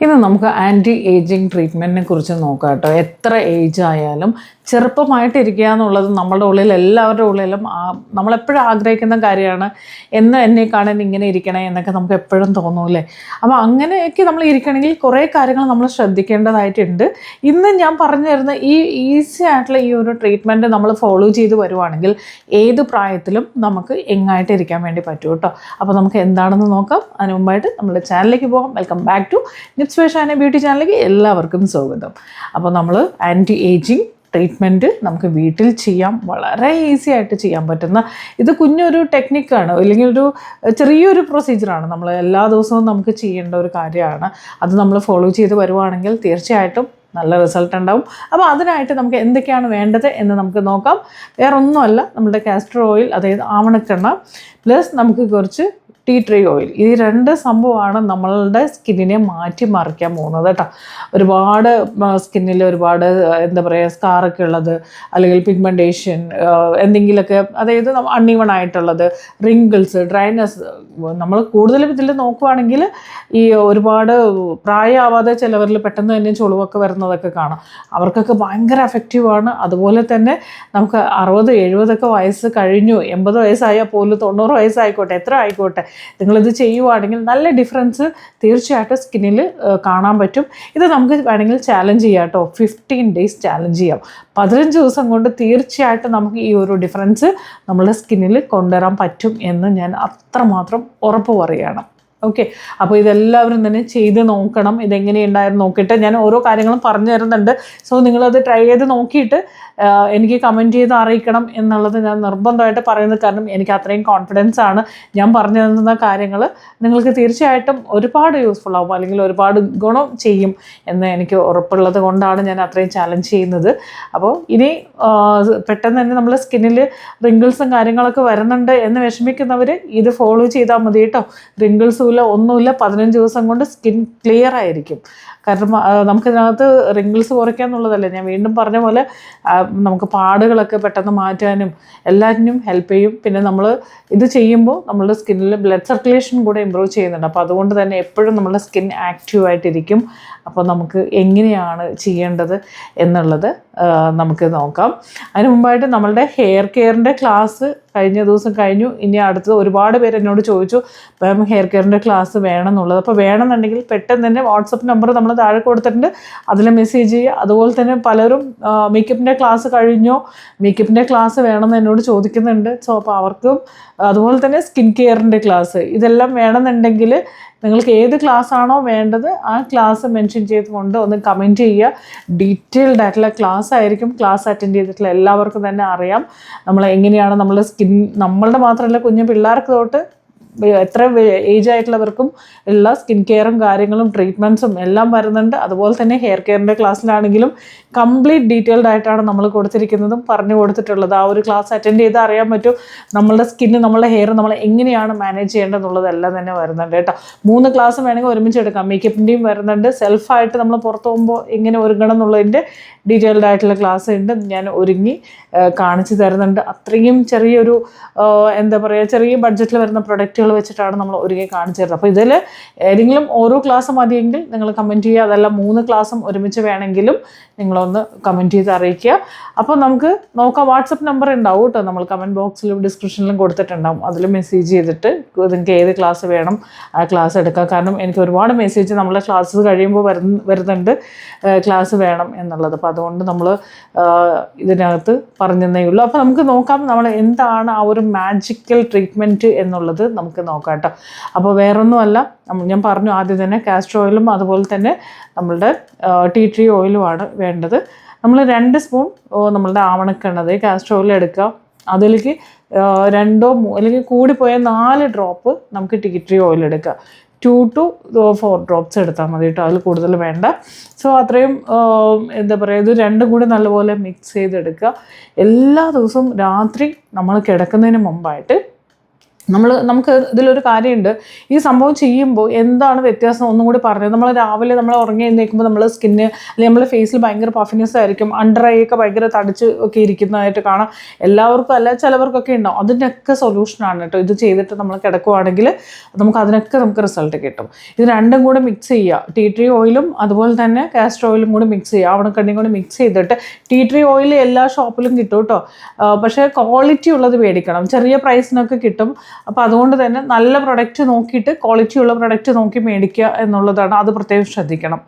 ഇന്ന് നമുക്ക് anti ageing ട്രീറ്റ്മെൻറ്റിനെ കുറിച്ച് നോക്കാം കേട്ടോ. എത്ര ഏജ് ആയാലും ചെറുപ്പമായിട്ടിരിക്കുക എന്നുള്ളത് നമ്മുടെ ഉള്ളിൽ എല്ലാവരുടെ ഉള്ളിലും നമ്മളെപ്പോഴും ആഗ്രഹിക്കുന്ന കാര്യമാണ്. എന്ന് എന്നെ കാണാൻ ഇങ്ങനെ ഇരിക്കണേ എന്നൊക്കെ നമുക്ക് എപ്പോഴും തോന്നൂല്ലേ. അപ്പോൾ അങ്ങനെയൊക്കെ നമ്മൾ ഇരിക്കണമെങ്കിൽ കുറേ കാര്യങ്ങൾ നമ്മൾ ശ്രദ്ധിക്കേണ്ടതായിട്ടുണ്ട്. ഇന്ന് ഞാൻ പറഞ്ഞു തരുന്ന ഈ ഈസി ആയിട്ടുള്ള ഈ ഒരു ട്രീറ്റ്മെൻറ്റ് നമ്മൾ ഫോളോ ചെയ്ത് വരുവാണെങ്കിൽ ഏത് പ്രായത്തിലും നമുക്ക് യങ്ങായിട്ട് ഇരിക്കാൻ വേണ്ടി പറ്റും കേട്ടോ. അപ്പോൾ നമുക്ക് എന്താണെന്ന് നോക്കാം. അതിന് മുമ്പായിട്ട് നമ്മുടെ ചാനലിലേക്ക് പോകാം. Welcome back to Nips by Shana beauty ചാനലിലേക്ക് എല്ലാവർക്കും സ്വാഗതം. അപ്പോൾ നമ്മൾ ആൻറ്റി ഏജിങ് ട്രീറ്റ്മെൻറ്റ് നമുക്ക് വീട്ടിൽ ചെയ്യാം. വളരെ ഈസി ആയിട്ട് ചെയ്യാൻ പറ്റുന്ന ഇത് കുഞ്ഞൊരു ടെക്നിക്കാണ്, അല്ലെങ്കിൽ ഒരു ചെറിയൊരു പ്രൊസീജിയറാണ്. നമ്മൾ എല്ലാ ദിവസവും നമുക്ക് ചെയ്യേണ്ട ഒരു കാര്യമാണ്. അത് നമ്മൾ ഫോളോ ചെയ്ത് വരുവാണെങ്കിൽ തീർച്ചയായിട്ടും നല്ല റിസൾട്ട് ഉണ്ടാവും. അപ്പോൾ അതിനായിട്ട് നമുക്ക് എന്തൊക്കെയാണ് വേണ്ടത് എന്ന് നമുക്ക് നോക്കാം. വേറൊന്നുമല്ല, നമ്മുടെ കാസ്റ്റർ ഓയിൽ, അതായത് ആവണക്കെണ്ണ, പ്ലസ് നമുക്ക് കുറച്ച് ടീ ട്രീ ഓയിൽ. ഈ രണ്ട് സംഭവമാണ് നമ്മളുടെ സ്കിന്നിനെ മാറ്റിമറിക്കാൻ പോകുന്നത് കേട്ടോ. ഒരുപാട് സ്കിന്നിൽ ഒരുപാട് എന്താ പറയുക സ്കാറൊക്കെ ഉള്ളത്, അല്ലെങ്കിൽ പിഗ്മെൻറ്റേഷൻ എന്തെങ്കിലുമൊക്കെ, അതായത് അൺഈവൺ ആയിട്ടുള്ളത്, റിങ്കിൾസ്, ഡ്രൈനെസ്, നമ്മൾ കൂടുതലും ഇതിൽ നോക്കുവാണെങ്കിൽ ഈ ഒരുപാട് പ്രായമാവാതെ ചിലവരിൽ പെട്ടെന്ന് തന്നെ ചുളിവൊക്കെ വരുന്നതൊക്കെ കാണാം. അവർക്കൊക്കെ ഭയങ്കര എഫക്റ്റീവാണ്. അതുപോലെ തന്നെ നമുക്ക് 60-70 വയസ്സ് കഴിഞ്ഞു, 80 വയസ്സായാൽ പോലും 90 വയസ്സായിക്കോട്ടെ, എത്ര ആയിക്കോട്ടെ, നിങ്ങളിത് ചെയ്യുവാണെങ്കിൽ നല്ല ഡിഫറൻസ് തീർച്ചയായിട്ടും സ്കിന്നിൽ കാണാൻ പറ്റും. ഇത് നമുക്ക് വേണമെങ്കിൽ ചാലഞ്ച് ചെയ്യാം കേട്ടോ. 15 ഡേയ്സ് ചാലഞ്ച് ചെയ്യാം. 15 ദിവസം കൊണ്ട് തീർച്ചയായിട്ടും നമുക്ക് ഈ ഒരു ഡിഫറൻസ് നമ്മുടെ സ്കിന്നിൽ കൊണ്ടുവരാൻ പറ്റും എന്ന് ഞാൻ അത്രമാത്രം ഉറപ്പ് പറയുകയാണ്. ഓക്കെ, അപ്പോൾ ഇതെല്ലാവരും തന്നെ ചെയ്ത് നോക്കണം. ഇതെങ്ങനെയുണ്ടായിരുന്നു നോക്കിയിട്ട് ഞാൻ ഓരോ കാര്യങ്ങളും പറഞ്ഞു തരുന്നുണ്ട്. സോ നിങ്ങളത് ട്രൈ ചെയ്ത് നോക്കിയിട്ട് എനിക്ക് കമൻറ്റ് ചെയ്ത് അറിയിക്കണം എന്നുള്ളത് ഞാൻ നിർബന്ധമായിട്ട് പറയുന്നത്. കാരണം എനിക്ക് അത്രയും കോൺഫിഡൻസ് ആണ്. ഞാൻ പറഞ്ഞു തരുന്ന കാര്യങ്ങൾ നിങ്ങൾക്ക് തീർച്ചയായിട്ടും ഒരുപാട് യൂസ്ഫുൾ ആവും, അല്ലെങ്കിൽ ഒരുപാട് ഗുണം ചെയ്യും എന്ന് എനിക്ക് ഉറപ്പുള്ളത് കൊണ്ടാണ് ഞാൻ അത്രയും ചാലഞ്ച് ചെയ്യുന്നത്. അപ്പോൾ ഇനി പെട്ടെന്ന് തന്നെ നമ്മുടെ സ്കിന്നിൽ റിങ്കിൾസും കാര്യങ്ങളൊക്കെ വരുന്നുണ്ട് എന്ന് വിഷമിക്കുന്നവർ ഇത് ഫോളോ ചെയ്താൽ മതി കേട്ടോ. റിങ്കിൾസും ഒന്നുമില്ല, 15 ദിവസം കൊണ്ട് സ്കിൻ ക്ലിയർ ആയിരിക്കും. കാരണം നമുക്കിതിനകത്ത് റിങ്കിൾസ് കുറയ്ക്കാന്നുള്ളതല്ല, ഞാൻ വീണ്ടും പറഞ്ഞ പോലെ നമുക്ക് പാടുകളൊക്കെ പെട്ടെന്ന് മാറ്റാനും എല്ലാറ്റിനും ഹെൽപ്പ് ചെയ്യും. പിന്നെ നമ്മൾ ഇത് ചെയ്യുമ്പോൾ നമ്മളുടെ സ്കിന്നിൽ ബ്ലഡ് സർക്കുലേഷൻ കൂടെ ഇമ്പ്രൂവ് ചെയ്യുന്നുണ്ട്. അപ്പോൾ അതുകൊണ്ട് തന്നെ എപ്പോഴും നമ്മുടെ സ്കിൻ ആക്റ്റീവായിട്ടിരിക്കും. അപ്പോൾ നമുക്ക് എങ്ങനെയാണ് ചെയ്യേണ്ടത് എന്നുള്ളത് നമുക്ക് നോക്കാം. അതിന് മുമ്പായിട്ട് നമ്മളുടെ ഹെയർ കെയറിൻ്റെ ക്ലാസ് കഴിഞ്ഞ ദിവസം കഴിഞ്ഞു. ഇനി അടുത്തത് ഒരുപാട് പേര് എന്നോട് ചോദിച്ചു മാം ഹെയർ കെയറിൻ്റെ ക്ലാസ് വേണമെന്നുള്ളത്. അപ്പോൾ വേണമെന്നുണ്ടെങ്കിൽ പെട്ടെന്ന് തന്നെ വാട്സപ്പ് നമ്പർ നമ്മൾ താഴെ കൊടുത്തിട്ടുണ്ട്, അതിൽ മെസ്സേജ് ചെയ്യുക. അതുപോലെ തന്നെ പലരും മേക്കപ്പിൻ്റെ ക്ലാസ് കഴിഞ്ഞോ, മേക്കപ്പിൻ്റെ ക്ലാസ് വേണമെന്ന് എന്നോട് ചോദിക്കുന്നുണ്ട്. സോ അപ്പോൾ അവർക്കും അതുപോലെ തന്നെ സ്കിൻ കെയറിൻ്റെ ക്ലാസ്, ഇതെല്ലാം വേണമെന്നുണ്ടെങ്കിൽ നിങ്ങൾക്ക് ഏത് ക്ലാസ് ആണോ വേണ്ടത് ആ ക്ലാസ് മെൻഷൻ ചെയ്തുകൊണ്ട് ഒന്ന് കമൻറ്റ് ചെയ്യുക. ഡീറ്റെയിൽഡ് ആയിട്ടുള്ള ക്ലാസ് ആയിരിക്കും. ക്ലാസ് അറ്റൻഡ് ചെയ്തിട്ടുള്ള എല്ലാവർക്കും തന്നെ അറിയാം നമ്മൾ എങ്ങനെയാണ് നമ്മളുടെ സ്കിൻ, നമ്മളുടെ മാത്രമല്ല കുഞ്ഞു പിള്ളേർക്ക് തൊട്ട് എത്ര ഏജ് ആയിട്ടുള്ളവർക്കും ഉള്ള സ്കിൻ കെയറും കാര്യങ്ങളും ട്രീറ്റ്മെൻറ്റ്സും എല്ലാം വരുന്നുണ്ട്. അതുപോലെ തന്നെ ഹെയർ കെയറിൻ്റെ ക്ലാസ്സിലാണെങ്കിലും കംപ്ലീറ്റ് ഡീറ്റെയിൽഡ് ആയിട്ടാണ് നമ്മൾ കൊടുത്തിരിക്കുന്നതും പറഞ്ഞു കൊടുത്തിട്ടുള്ളത്. ആ ഒരു ക്ലാസ് അറ്റൻഡ് ചെയ്താൽ അറിയാൻ പറ്റും നമ്മളുടെ സ്കിന്ന്, നമ്മളുടെ ഹെയർ നമ്മൾ എങ്ങനെയാണ് മാനേജ് ചെയ്യേണ്ടതെന്നുള്ളതെല്ലാം തന്നെ വരുന്നുണ്ട് കേട്ടോ. 3 ക്ലാസ് വേണമെങ്കിൽ ഒരുമിച്ച് എടുക്കാം. മേക്കപ്പിൻ്റെയും വരുന്നുണ്ട്, സെൽഫായിട്ട് നമ്മൾ പുറത്ത് പോകുമ്പോൾ എങ്ങനെ ഒരുങ്ങണം എന്നുള്ളതിൻ്റെ ഡീറ്റെയിൽഡ് ആയിട്ടുള്ള ക്ലാസ് ഉണ്ട്. ഞാൻ ഒരുങ്ങി കാണിച്ചു തരുന്നുണ്ട്. അത്രയും ചെറിയൊരു എന്താ പറയുക, ചെറിയ ബഡ്ജറ്റിൽ വരുന്ന പ്രൊഡക്റ്റുകൾ വെച്ചിട്ടാണ് നമ്മൾ ഒരുങ്ങി കാണിച്ചു തരുന്നത്. അപ്പോൾ ഇതിൽ ഏതെങ്കിലും ഓരോ ക്ലാസ് മതിയെങ്കിൽ നിങ്ങൾ കമൻറ്റ് ചെയ്യുക. അതെല്ലാം 3 ക്ലാസ്സും ഒരുമിച്ച് വേണമെങ്കിലും നിങ്ങളൊന്ന് കമൻറ്റ് ചെയ്ത് അറിയിക്കുക. അപ്പോൾ നമുക്ക് നോക്കാം. വാട്സപ്പ് നമ്പർ ഉണ്ടാവും കേട്ടോ, നമ്മൾ കമൻറ്റ് ബോക്സിലും ഡിസ്ക്രിപ്ഷനിലും കൊടുത്തിട്ടുണ്ടാവും. അതിൽ മെസ്സേജ് ചെയ്തിട്ട് നിങ്ങൾക്ക് ഏത് ക്ലാസ് വേണം ആ ക്ലാസ് എടുക്കാം. കാരണം എനിക്ക് ഒരുപാട് മെസ്സേജ് നമ്മളെ ക്ലാസ് കഴിയുമ്പോൾ വരുന്നുണ്ട് ക്ലാസ് വേണം എന്നുള്ളത്. അപ്പോൾ അതുകൊണ്ട് നമ്മൾ ഇതിനകത്ത് പറഞ്ഞതേ ഉള്ളൂ. അപ്പോൾ നമുക്ക് നോക്കാം നമ്മൾ എന്താണ് ആ ഒരു മാജിക്കൽ ട്രീറ്റ്മെൻറ്റ് എന്നുള്ളത് നമുക്ക് നോക്കാം കേട്ടോ. അപ്പോൾ വേറൊന്നുമല്ല, ഞാൻ പറഞ്ഞു ആദ്യം തന്നെ കാസ്റ്റർ ഓയിലും അതുപോലെ തന്നെ നമ്മളുടെ ടീ ട്രീ ഓയിലുമാണ് വേണ്ടത്. നമ്മൾ 2 സ്പൂൺ നമ്മളുടെ ആവണക്കെണ്ണത് കാസ്റ്റർ ഓയിൽ എടുക്കുക. അതിലേക്ക് 2 അല്ലെങ്കിൽ കൂടിപ്പോയ 4 ഡ്രോപ്പ് നമുക്ക് ടീ ട്രീ ഓയിൽ എടുക്കുക. 2 to 4 ഡ്രോപ്സ് എടുത്താൽ മതി കേട്ടോ, അതിൽ കൂടുതൽ വേണ്ട. സോ അത്രയും എന്താ പറയുക, ഇത് രണ്ടും കൂടി നല്ലപോലെ മിക്സ് ചെയ്തെടുക്കുക. എല്ലാ ദിവസവും രാത്രി നമ്മൾ കിടക്കുന്നതിന് മുമ്പായിട്ട് നമുക്ക് ഇതിലൊരു കാര്യമുണ്ട്, ഈ സംഭവം ചെയ്യുമ്പോൾ എന്താണ് വ്യത്യാസം ഒന്നും കൂടി പറഞ്ഞത്. നമ്മൾ രാവിലെ നമ്മൾ ഉറങ്ങി എഴുന്നേൽക്കുമ്പോൾ നമ്മൾ സ്കിന്ന് അല്ലെങ്കിൽ നമ്മുടെ ഫേസിൽ ഭയങ്കര പഫിനെസ് ആയിരിക്കും, അണ്ടർ ഐ ഒക്കെ ഭയങ്കര തടിച്ച് ഒക്കെ ഇരിക്കുന്നതായിട്ട് കാണാം. എല്ലാവർക്കും അല്ല, ചിലവർക്കൊക്കെ ഉണ്ടാവും. അതിനൊക്കെ സൊല്യൂഷനാണ് കേട്ടോ. ഇത് ചെയ്തിട്ട് നമ്മൾ കിടക്കുവാണെങ്കിൽ നമുക്ക് റിസൾട്ട് കിട്ടും. ഇത് രണ്ടും കൂടെ മിക്സ് ചെയ്യുക. ടീ ട്രീ ഓയിലും അതുപോലെ തന്നെ കാസ്റ്റർ ഓയിലും കൂടി മിക്സ് ചെയ്യുക. ആവണക്കണ്ണിയും കൂടി മിക്സ് ചെയ്തിട്ട്, ടീ ട്രീ ഓയിൽ എല്ലാ ഷോപ്പിലും കിട്ടും കേട്ടോ, പക്ഷേ ക്വാളിറ്റി ഉള്ളത് മേടിക്കണം. ചെറിയ പ്രൈസിനൊക്കെ കിട്ടും. അപ്പോൾ അതുകൊണ്ട് തന്നെ നല്ല പ്രൊഡക്റ്റ് നോക്കിയിട്ട് ക്വാളിറ്റി ഉള്ള പ്രൊഡക്റ്റ് നോക്കി മേടിക്കുക എന്നുള്ളതാണ്. അത് പ്രത്യേകം ശ്രദ്ധിക്കണം.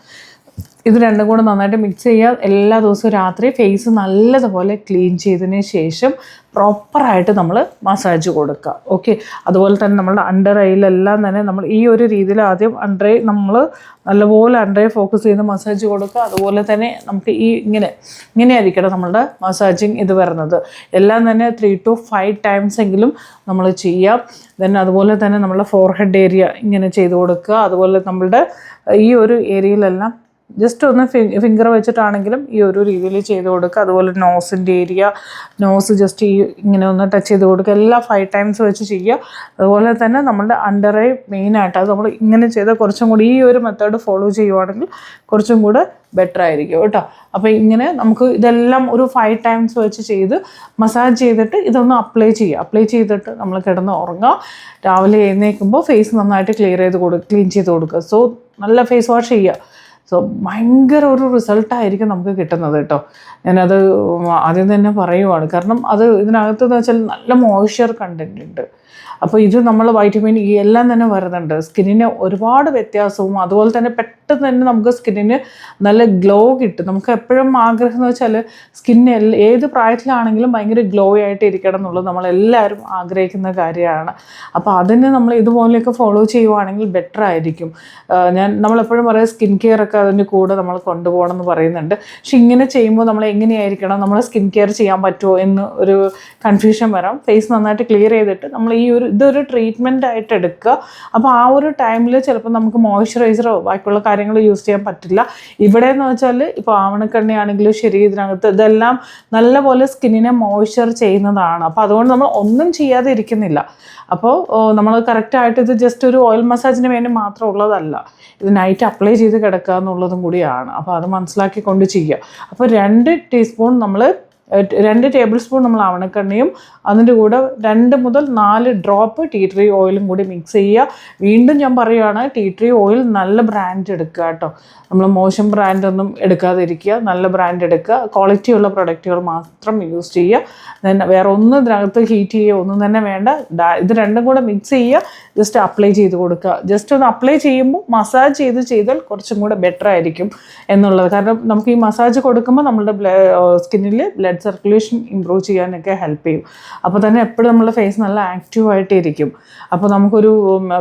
ഇത് രണ്ടും കൂടെ നന്നായിട്ട് മിക്സ് ചെയ്യുക. എല്ലാ ദിവസവും രാത്രി ഫേസ് നല്ലതുപോലെ ക്ലീൻ ചെയ്തതിന് ശേഷം പ്രോപ്പറായിട്ട് നമ്മൾ മസാജ് കൊടുക്കുക. ഓക്കെ, അതുപോലെ തന്നെ നമ്മളുടെ അണ്ടർ ഐയിലെല്ലാം തന്നെ നമ്മൾ ഈ ഒരു രീതിയിൽ ആദ്യം അണ്ടർ ഐ നമ്മൾ നല്ലപോലെ അണ്ടർ ഐ ഫോക്കസ് ചെയ്ത് മസാജ് കൊടുക്കുക. അതുപോലെ തന്നെ നമുക്ക് ഇങ്ങനെ ആയിരിക്കണം നമ്മളുടെ മസാജിങ് ഇത് വരുന്നത്. എല്ലാം തന്നെ 3 to 5 times എങ്കിലും നമ്മൾ ചെയ്യാം. ദെൻ അതുപോലെ തന്നെ നമ്മളുടെ ഫോർഹെഡ് ഏരിയ ഇങ്ങനെ ചെയ്ത് കൊടുക്കുക. അതുപോലെ നമ്മളുടെ ഈ ഒരു ഏരിയയിലെല്ലാം ജസ്റ്റ് ഒന്ന് ഫിംഗർ വെച്ചിട്ടാണെങ്കിലും ഈ ഒരു രീതിയിൽ ചെയ്ത് കൊടുക്കുക. അതുപോലെ നോസിൻ്റെ ഏരിയ, നോസ് ജസ്റ്റ് ഇങ്ങനെ ഒന്ന് ടച്ച് ചെയ്ത് കൊടുക്കുക. എല്ലാം 5 times വെച്ച് ചെയ്യുക. അതുപോലെ തന്നെ നമ്മളുടെ അണ്ടർ ഐ മെയിനായിട്ട് അത് നമ്മൾ ഇങ്ങനെ ചെയ്താൽ കുറച്ചും കൂടി ഈ ഒരു മെത്തേഡ് ഫോളോ ചെയ്യുവാണെങ്കിൽ കുറച്ചും കൂടെ ബെറ്റർ ആയിരിക്കും കേട്ടോ. അപ്പോൾ ഇങ്ങനെ നമുക്ക് ഇതെല്ലാം ഒരു 5 times വെച്ച് ചെയ്ത് മസാജ് ചെയ്തിട്ട് ഇതൊന്ന് അപ്ലൈ ചെയ്തിട്ട് നമ്മൾ കിടന്ന് ഉറങ്ങുക. രാവിലെ എഴുന്നേൽക്കുമ്പോൾ ഫേസ് നന്നായിട്ട് ക്ലീൻ ചെയ്ത് കൊടുക്കുക. സോ നല്ല ഫേസ് വാഷ് ചെയ്യുക. സോ ഭയങ്കര ഒരു റിസൾട്ടായിരിക്കും നമുക്ക് കിട്ടുന്നത് കേട്ടോ. ഞാനത് ആദ്യം തന്നെ പറയുവാണ്. കാരണം അത് ഇതിനകത്തെന്ന് വെച്ചാൽ നല്ല മോയ്സ്ചർ കണ്ടൻറ്റ് ഉണ്ട്. അപ്പോൾ ഇത് നമ്മൾ വൈറ്റമിൻ ഇ എല്ലാം തന്നെ വരുന്നുണ്ട്. സ്കിന്നിന് ഒരുപാട് വ്യത്യാസവും അതുപോലെ തന്നെ പെട്ടെന്ന് തന്നെ നമുക്ക് സ്കിന്നിന് നല്ല ഗ്ലോ കിട്ടും. നമുക്ക് എപ്പോഴും ആഗ്രഹം എന്ന് വെച്ചാൽ സ്കിന്ന് ഏത് പ്രായത്തിലാണെങ്കിലും ഭയങ്കര ഗ്ലോ ആയിട്ട് ഇരിക്കണം എന്നുള്ളത് നമ്മളെല്ലാവരും ആഗ്രഹിക്കുന്ന കാര്യമാണ്. അപ്പോൾ അതിന് നമ്മൾ ഇതുപോലെയൊക്കെ ഫോളോ ചെയ്യുവാണെങ്കിൽ ബെറ്റർ ആയിരിക്കും. നമ്മളെപ്പോഴും പറയാം സ്കിൻ കെയർ ഒക്കെ അതിൻ്റെ കൂടെ നമ്മൾ കൊണ്ടുപോകണം എന്ന് പറയുന്നുണ്ട്. പക്ഷെ ഇങ്ങനെ ചെയ്യുമ്പോൾ നമ്മൾ എങ്ങനെയായിരിക്കണം, നമ്മൾ സ്കിൻ കെയർ ചെയ്യാൻ പറ്റുമോ എന്ന് ഒരു കൺഫ്യൂഷൻ വരാം. ഫേസ് നന്നായിട്ട് ക്ലിയർ ചെയ്തിട്ട് നമ്മൾ ഇതൊരു ട്രീറ്റ്മെൻ്റ് ആയിട്ട് എടുക്കുക. അപ്പോൾ ആ ഒരു ടൈമിൽ ചിലപ്പോൾ നമുക്ക് മോയ്സ്ചറൈസറോ ബാക്കിയുള്ള കാര്യങ്ങൾ യൂസ് ചെയ്യാൻ പറ്റില്ല. ഇവിടെ എന്ന് വെച്ചാൽ ഇപ്പോൾ ആവണക്കണ്ണിയാണെങ്കിലും ശരി, ഇതിനകത്ത് ഇതെല്ലാം നല്ലപോലെ സ്കിന്നിനെ മോയ്സ്ചർ ചെയ്യുന്നതാണ്. അപ്പോൾ അതുകൊണ്ട് നമ്മൾ ഒന്നും ചെയ്യാതെ ഇരിക്കുന്നില്ല. അപ്പോൾ നമ്മൾ കറക്റ്റായിട്ട് ഇത് ജസ്റ്റ് ഒരു ഓയിൽ മസാജിന് വേണ്ടി മാത്രം ഉള്ളതല്ല, ഇത് നൈറ്റ് അപ്ലൈ ചെയ്ത് കിടക്കുക എന്നുള്ളതും കൂടിയാണ്. അപ്പോൾ അത് മനസ്സിലാക്കിക്കൊണ്ട് ചെയ്യുക. അപ്പോൾ 2 tablespoon നമ്മൾ ആവണക്കണ്ണിയും അതിൻ്റെ കൂടെ 2 മുതൽ 4 ഡ്രോപ്പ് ടീ ട്രീ ഓയിലും കൂടി മിക്സ് ചെയ്യുക. വീണ്ടും ഞാൻ പറയുകയാണ്, ടീ ട്രീ ഓയിൽ നല്ല ബ്രാൻഡ് എടുക്കുക കേട്ടോ. നമ്മൾ മോശം ബ്രാൻഡൊന്നും എടുക്കാതിരിക്കുക, നല്ല ബ്രാൻഡ് എടുക്കുക. ക്വാളിറ്റി ഉള്ള പ്രൊഡക്റ്റുകൾ മാത്രം യൂസ് ചെയ്യുക. ദെൻ വേറെ ഒന്നും ഇതിനകത്ത് ഹീറ്റ് ചെയ്യുക ഒന്നും തന്നെ വേണ്ട. ഇത് രണ്ടും കൂടെ മിക്സ് ചെയ്യുക, ജസ്റ്റ് അപ്ലൈ ചെയ്ത് കൊടുക്കുക. ജസ്റ്റ് ഒന്ന് അപ്ലൈ ചെയ്യുമ്പോൾ മസാജ് ചെയ്താൽ കുറച്ചും കൂടെ ബെറ്റർ ആയിരിക്കും എന്നുള്ളത്. കാരണം നമുക്ക് ഈ മസാജ് കൊടുക്കുമ്പോൾ നമ്മളുടെ സ്കിന്നിൽ ബ്ലഡ് സർക്കുലേഷൻ ഇമ്പ്രൂവ് ചെയ്യാനൊക്കെ ഹെൽപ്പ് ചെയ്യും. അപ്പോൾ തന്നെ എപ്പോഴും നമ്മുടെ ഫേസ് നല്ല ആക്റ്റീവായിട്ടിരിക്കും. അപ്പോൾ നമുക്കൊരു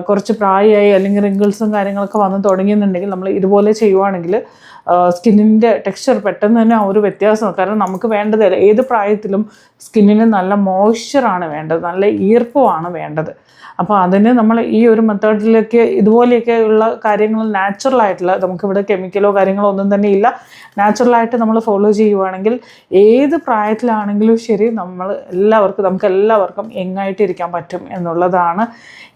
കുറച്ച് പ്രായമായി അല്ലെങ്കിൽ റിങ്കിൾസും കാര്യങ്ങളൊക്കെ വന്ന് തുടങ്ങിയെന്നുണ്ടെങ്കിൽ നമ്മൾ ഇതുപോലെ ചെയ്യുവാണെങ്കിൽ സ്കിന്നിൻ്റെ ടെക്സ്ചർ പെട്ടെന്ന് തന്നെ ആ ഒരു വ്യത്യാസം. കാരണം നമുക്ക് വേണ്ടത് ഏത് പ്രായത്തിലും സ്കിന്നിന് നല്ല മോയ്സ്ചറാണ് വേണ്ടത്, നല്ല ഈർപ്പമാണ് വേണ്ടത്. അപ്പോൾ അതിന് നമ്മൾ ഈ ഒരു മെത്തേഡിലേക്ക് ഇതുപോലെയൊക്കെ ഉള്ള കാര്യങ്ങൾ നാച്ചുറലായിട്ടുള്ള, നമുക്കിവിടെ കെമിക്കലോ കാര്യങ്ങളോ ഒന്നും തന്നെ ഇല്ല, നാച്ചുറലായിട്ട് നമ്മൾ ഫോളോ ചെയ്യുവാണെങ്കിൽ ഏത് പ്രായത്തിലാണെങ്കിലും ശരി നമുക്ക് എല്ലാവർക്കും യങ്ങായിട്ടിരിക്കാൻ പറ്റും എന്നുള്ളതാണ്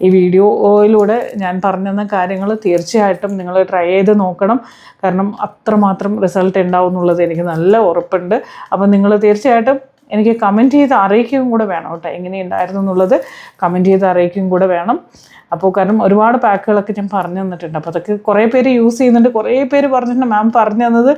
ഈ വീഡിയോയിലൂടെ ഞാൻ പറഞ്ഞു തന്ന കാര്യങ്ങൾ. തീർച്ചയായിട്ടും നിങ്ങൾ ട്രൈ ചെയ്ത് നോക്കണം. കാരണം അത്രമാത്രം റിസൾട്ട് ഉണ്ടാവും എന്നുള്ളത് എനിക്ക് നല്ല ഉറപ്പുണ്ട്. അപ്പം നിങ്ങൾ തീർച്ചയായിട്ടും എനിക്ക് കമൻറ്റ് ചെയ്ത് അറിയിക്കുകയും കൂടെ വേണം കേട്ടോ, എങ്ങനെയുണ്ടായിരുന്നു എന്നുള്ളത് കമൻറ്റ് ചെയ്ത് അറിയിക്കുകയും കൂടെ വേണം. അപ്പോൾ കാരണം ഒരുപാട് പാക്കുകളൊക്കെ ഞാൻ പറഞ്ഞു തന്നിട്ടുണ്ട്. അപ്പോൾ അതൊക്കെ കുറേ പേര് യൂസ് ചെയ്യുന്നുണ്ട്. കുറേ പേര് പറഞ്ഞിട്ടുണ്ട് മാം പറഞ്ഞു തന്നത്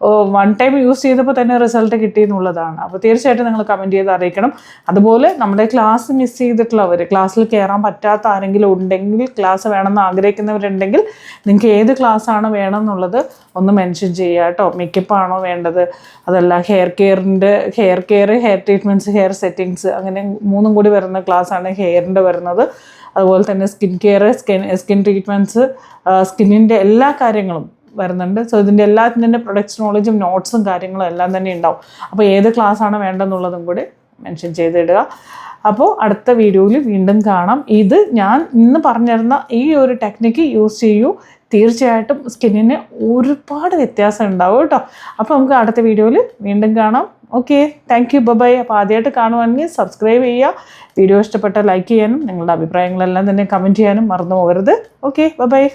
1 time യൂസ് ചെയ്തപ്പോൾ തന്നെ റിസൾട്ട് കിട്ടി എന്നുള്ളതാണ്. അപ്പോൾ തീർച്ചയായിട്ടും നിങ്ങൾ കമൻറ്റ് ചെയ്ത് അറിയിക്കണം. അതുപോലെ നമ്മുടെ ക്ലാസ് മിസ് ചെയ്തിട്ടുള്ളവർ, ക്ലാസ്സിൽ കയറാൻ പറ്റാത്ത ആരെങ്കിലും ഉണ്ടെങ്കിൽ, ക്ലാസ് വേണമെന്ന് ആഗ്രഹിക്കുന്നവരുണ്ടെങ്കിൽ നിങ്ങൾക്ക് ഏത് ക്ലാസ്സാണ് വേണമെന്നുള്ളത് ഒന്ന് മെൻഷൻ ചെയ്യുക കേട്ടോ. മേക്കപ്പാണോ വേണ്ടത്, അതല്ല hair care, hair treatments, hair settings, അങ്ങനെ 3 കൂടി വരുന്ന ക്ലാസ്സാണ് ഹെയറിൻ്റെ വരുന്നത്. അതുപോലെ തന്നെ സ്കിൻ കെയർ, സ്കിൻ ട്രീറ്റ്മെൻറ്റ്സ്, സ്കിന്നിൻ്റെ എല്ലാ കാര്യങ്ങളും വരുന്നുണ്ട്. സോ ഇതിൻ്റെ എല്ലാത്തിൻ്റെ പ്രൊഡക്ട്സ് നോളജും നോട്ട്സും കാര്യങ്ങളും എല്ലാം തന്നെ ഉണ്ടാവും. അപ്പോൾ ഏത് ക്ലാസ്സാണ് വേണ്ടതെന്നുള്ളതും കൂടി മെൻഷൻ ചെയ്തിടുക. അപ്പോൾ അടുത്ത വീഡിയോയിൽ വീണ്ടും കാണാം. ഇത് ഞാൻ ഇന്ന് പറഞ്ഞിരുന്ന ഈ ഒരു ടെക്നിക്ക് യൂസ് ചെയ്യൂ, തീർച്ചയായിട്ടും സ്കിന്നിന് ഒരുപാട് വ്യത്യാസം ഉണ്ടാവും കേട്ടോ. അപ്പോൾ നമുക്ക് അടുത്ത വീഡിയോയിൽ വീണ്ടും കാണാം. Okay, thank you, bye. അപ്പോൾ ആദ്യമായിട്ട് കാണുവാണെങ്കിൽ സബ്സ്ക്രൈബ് ചെയ്യുക, വീഡിയോ ഇഷ്ടപ്പെട്ടാൽ ലൈക്ക് ചെയ്യാനും നിങ്ങളുടെ അഭിപ്രായങ്ങളെല്ലാം തന്നെ കമൻറ്റ് ചെയ്യാനും മറന്നു പോകരുത്. Okay, by.